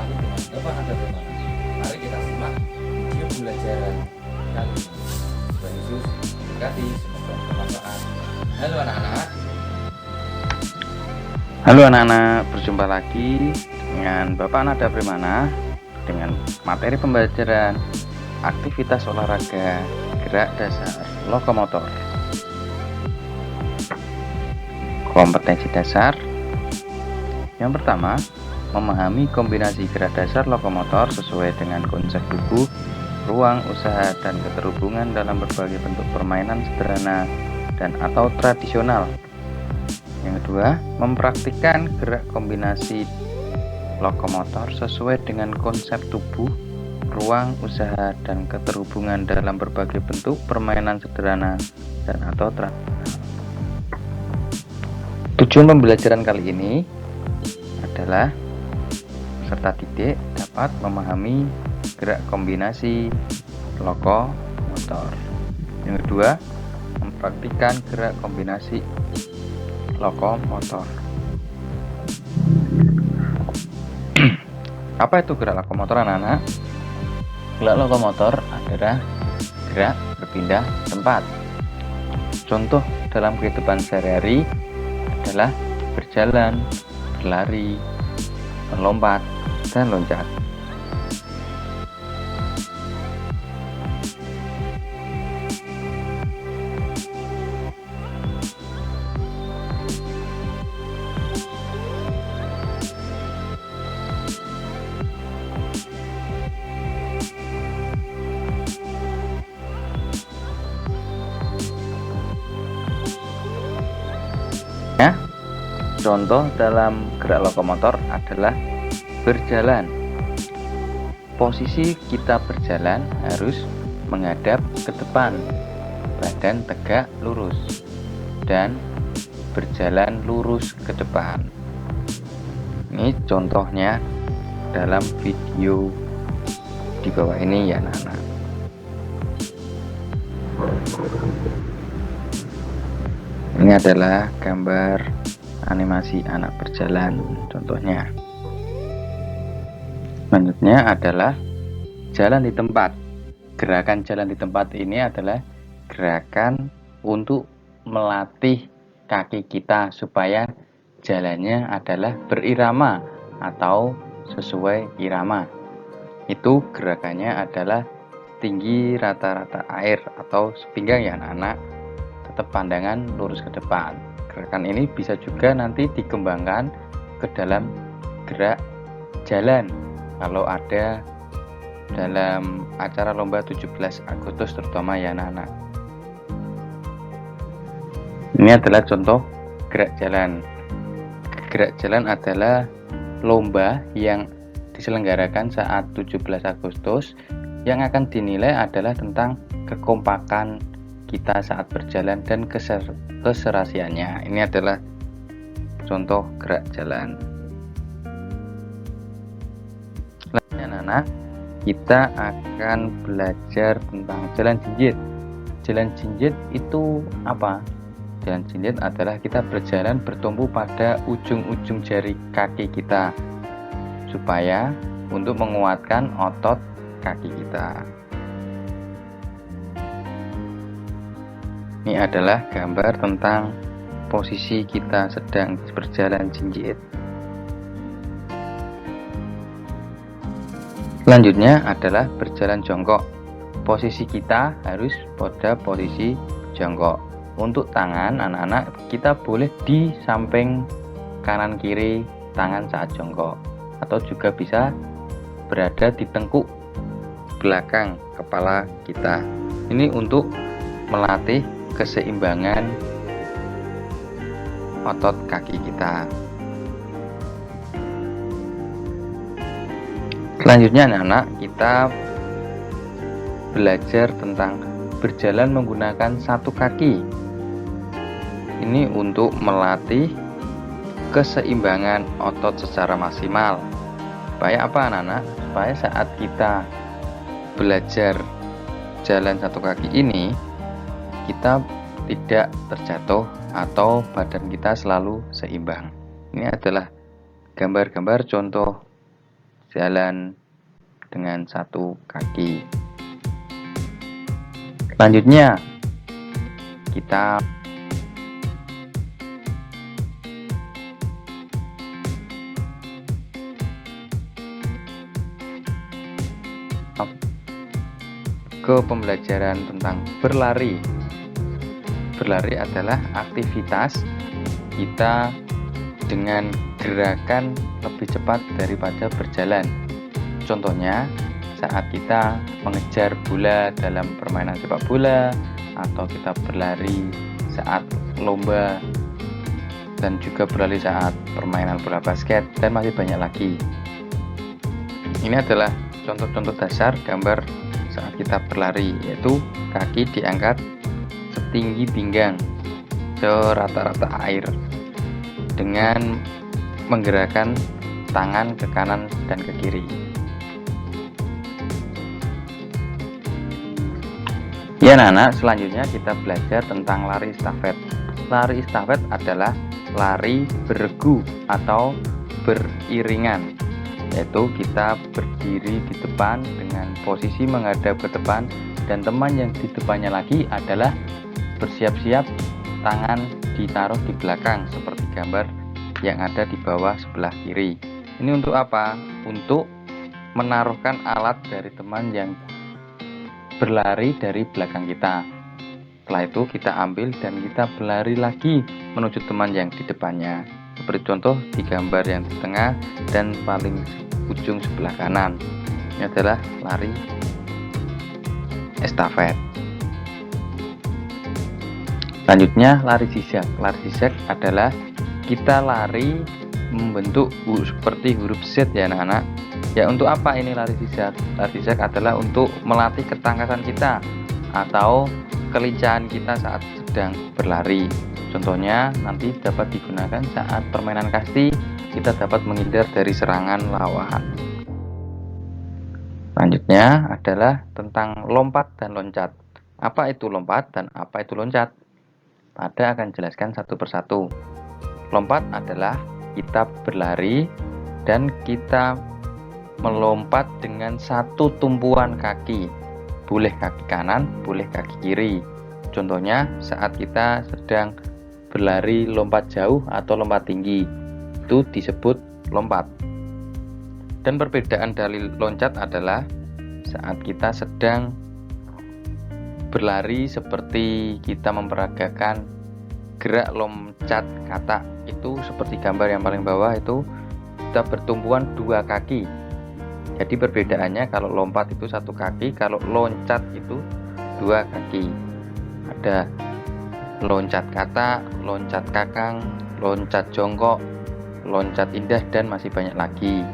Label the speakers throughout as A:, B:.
A: lagi dengan Bapak Nada Brahmana. Mari kita simak video pembelajaran kali ini. Tuhan Yesus berkati, semoga bermanfaat. Halo anak-anak.
B: Halo anak-anak, berjumpa lagi dengan Bapak Nada Brahmana dengan materi pembelajaran aktivitas olahraga gerak dasar lokomotor. Kompetensi dasar. Yang pertama, memahami kombinasi gerak dasar lokomotor sesuai dengan konsep buku, ruang usaha dan keterhubungan dalam berbagai bentuk permainan sederhana dan atau tradisional. Yang kedua, mempraktikkan gerak kombinasi lokomotor sesuai dengan konsep tubuh, ruang usaha dan keterhubungan dalam berbagai bentuk permainan sederhana dan atau tradisional. Tujuan pembelajaran kali ini adalah peserta didik dapat memahami gerak kombinasi lokomotor. Yang kedua, mempraktikkan gerak kombinasi lokomotor. Apa itu gerak lokomotor, anak-anak? Gerak lokomotor adalah gerak berpindah tempat. Contoh dalam kehidupan sehari-hari adalah berjalan, berlari, melompat, dan loncat. Contoh dalam gerak lokomotor adalah berjalan. Posisi kita berjalan harus menghadap ke depan, badan tegak lurus, dan berjalan lurus ke depan. Ini contohnya dalam video di bawah ini ya anak-anak. Ini adalah gambar animasi anak berjalan contohnya. Selanjutnya adalah jalan di tempat. Gerakan jalan di tempat ini adalah gerakan untuk melatih kaki kita supaya jalannya adalah berirama atau sesuai irama. Itu gerakannya adalah tinggi rata-rata air atau sepinggang ya anak-anak. Tetap pandangan lurus ke depan. Gerakan ini bisa juga nanti dikembangkan ke dalam gerak jalan kalau ada dalam acara lomba 17 Agustus terutama ya anak-anak. Ini adalah contoh gerak jalan. Gerak jalan adalah lomba yang diselenggarakan saat 17 Agustus yang akan dinilai adalah tentang kekompakan kita saat berjalan dan keserasiannya. Ini adalah contoh gerak jalan. Selanjutnya anak-anak, kita akan belajar tentang jalan jinjit. Jalan jinjit itu apa? Jalan jinjit adalah kita berjalan bertumpu pada ujung-ujung jari kaki kita supaya untuk menguatkan otot kaki kita. Ini adalah gambar tentang posisi kita sedang berjalan jinjit. Selanjutnya adalah berjalan jongkok. Posisi kita harus pada posisi jongkok. Untuk tangan anak-anak kita boleh di samping kanan kiri tangan saat jongkok, atau juga bisa berada di tengkuk belakang kepala kita. Ini untuk melatih keseimbangan otot kaki kita. Selanjutnya anak-anak, kita belajar tentang berjalan menggunakan satu kaki. Ini untuk melatih keseimbangan otot secara maksimal. Supaya apa anak-anak? Supaya saat kita belajar jalan satu kaki ini, kita tidak terjatuh atau badan kita selalu seimbang. Ini adalah gambar-gambar contoh jalan dengan satu kaki. Selanjutnya kita ke pembelajaran tentang berlari. Berlari adalah aktivitas kita dengan gerakan lebih cepat daripada berjalan. Contohnya, saat kita mengejar bola dalam permainan sepak bola, atau kita berlari saat lomba, dan juga berlari saat permainan bola basket, dan masih banyak lagi. Ini adalah contoh-contoh dasar gambar saat kita berlari, yaitu kaki diangkat setinggi pinggang serata-rata air dengan menggerakkan tangan ke kanan dan ke kiri. Ya anak-anak, selanjutnya kita belajar tentang lari estafet. Lari estafet adalah lari beregu atau beriringan, yaitu kita berdiri di depan dengan posisi menghadap ke depan, dan teman yang di depannya lagi adalah bersiap-siap tangan ditaruh di belakang seperti gambar yang ada di bawah sebelah kiri. Ini untuk apa? Untuk menaruhkan alat dari teman yang berlari dari belakang kita. Setelah itu kita ambil dan kita berlari lagi menuju teman yang di depannya. Seperti contoh di gambar yang di tengah dan paling ujung sebelah kanan. Ini adalah lari estafet. Selanjutnya lari zigzag. Lari zigzag adalah kita lari membentuk seperti huruf Z ya anak-anak. Ya, untuk apa ini lari zigzag? Lari zigzag adalah untuk melatih ketangkasan kita atau kelincahan kita saat sedang berlari. Contohnya nanti dapat digunakan saat permainan kasti, kita dapat menghindar dari serangan lawan. Selanjutnya adalah tentang lompat dan loncat. Apa itu lompat dan apa itu loncat? Pada akan jelaskan satu persatu. Lompat adalah kita berlari dan kita melompat dengan satu tumpuan kaki. Boleh kaki kanan, boleh kaki kiri. Contohnya saat kita sedang berlari lompat jauh atau lompat tinggi, itu disebut lompat. Dan perbedaan dari loncat adalah saat kita sedang berlari seperti kita memperagakan gerak loncat katak, itu seperti gambar yang paling bawah, itu kita bertumpuan dua kaki. Jadi perbedaannya, kalau lompat itu satu kaki, kalau loncat itu dua kaki. Ada loncat katak, loncat kakang, loncat jongkok, loncat indah, dan masih banyak lagi.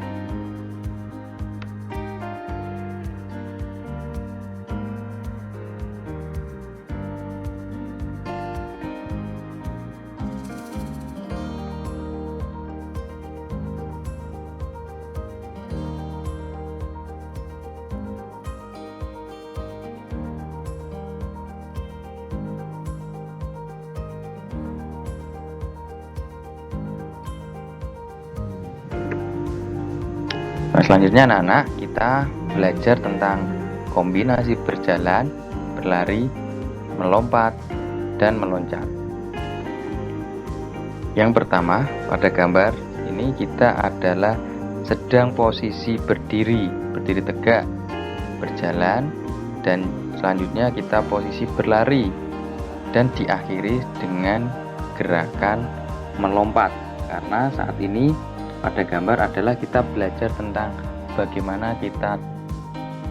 B: Nah, selanjutnya anak-anak, kita belajar tentang kombinasi berjalan, berlari, melompat, dan meloncat. Yang pertama, pada gambar ini kita adalah sedang posisi berdiri tegak, berjalan, dan selanjutnya kita posisi berlari, dan diakhiri dengan gerakan melompat. Karena saat ini pada gambar adalah kita belajar tentang bagaimana kita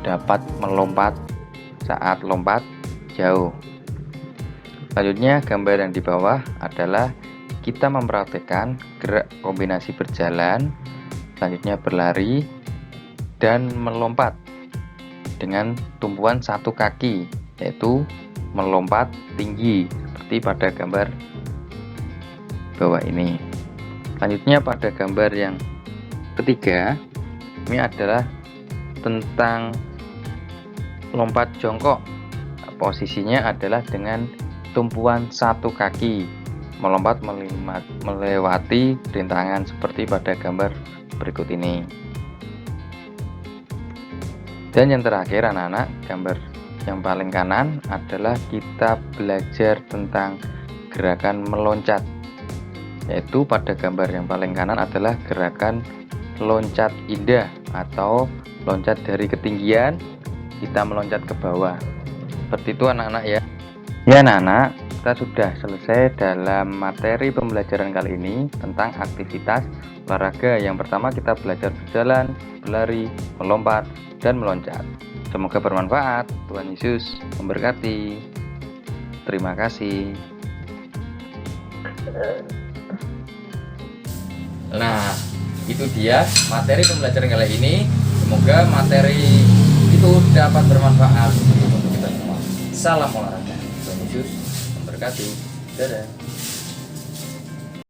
B: dapat melompat saat lompat jauh. Selanjutnya gambar yang di bawah adalah kita mempraktekkan gerak kombinasi berjalan, selanjutnya berlari, dan melompat dengan tumpuan satu kaki, yaitu melompat tinggi seperti pada gambar bawah ini. Selanjutnya pada gambar yang ketiga, ini adalah tentang lompat jongkok. Posisinya adalah dengan tumpuan satu kaki, melompat melewati rintangan seperti pada gambar berikut ini. Dan yang terakhir anak-anak, gambar yang paling kanan adalah kita belajar tentang gerakan meloncat, yaitu pada gambar yang paling kanan adalah gerakan loncat indah atau loncat dari ketinggian kita meloncat ke bawah. Seperti itu anak-anak ya. Ya anak-anak, kita sudah selesai dalam materi pembelajaran kali ini tentang aktivitas olahraga. Yang pertama kita belajar berjalan, berlari, melompat, dan meloncat. Semoga bermanfaat. Tuhan Yesus memberkati. Terima kasih.
A: Nah, itu dia materi pembelajaran kali ini. Semoga materi itu dapat bermanfaat untuk kita semua. Salam olahraga. Tuhan Yesus memberkati. Dadah.